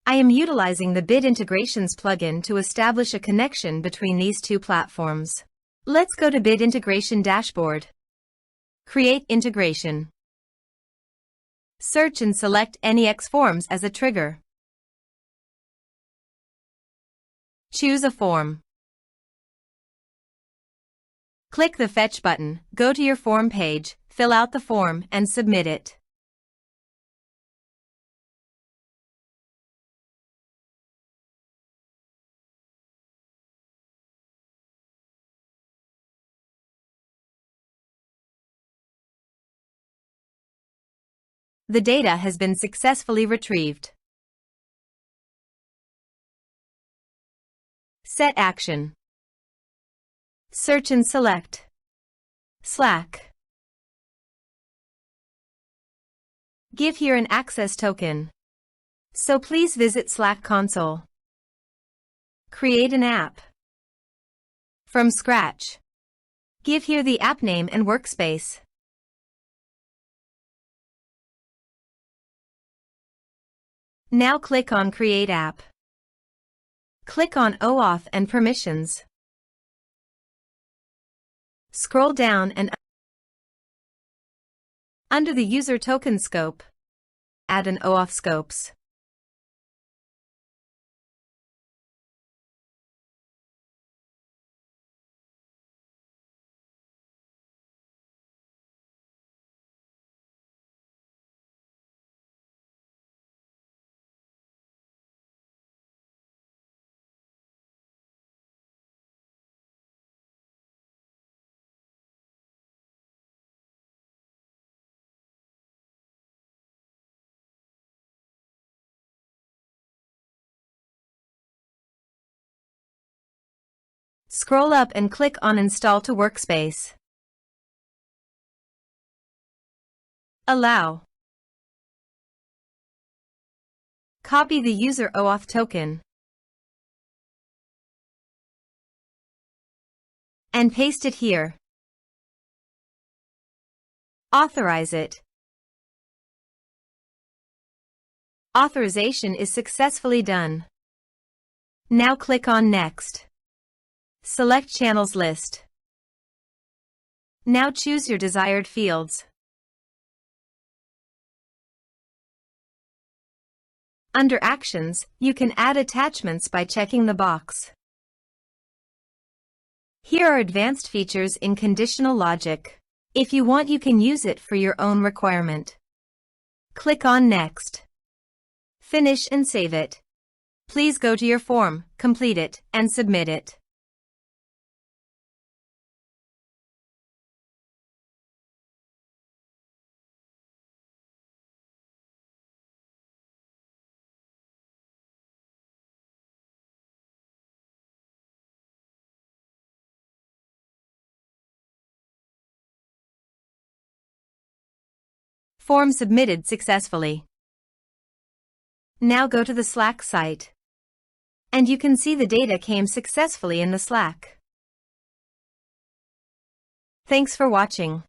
I am utilizing the Bid Integrations plugin to establish a connection between these two platforms. Let's go to Bid Integration Dashboard. Create integration. Search and select NEX Forms as a trigger. Choose a form. Click the Fetch button, go to your form page, fill out the form, and submit it. The data has been successfully retrieved. Set action. Search and select Slack. Give here an access token. So please visit Slack console. Create an app. From scratch. Give here the app name and workspace. Now click on Create App. Click on OAuth and Permissions. Scroll down and under the User Token scope, add an OAuth scopes. Scroll up and click on Install to Workspace. Allow. Copy the user OAuth token and paste it here. Authorize it. Authorization is successfully done. Now click on Next. Select Channels list. Now choose your desired fields. Under Actions, you can add attachments by checking the box. Here are advanced features in conditional logic. If you want, you can use it for your own requirement. Click on Next. Finish and save it. Please go to your form, complete it, and submit it. Form submitted successfully. Now go to the Slack site. And you can see the data came successfully in the Slack. Thanks for watching.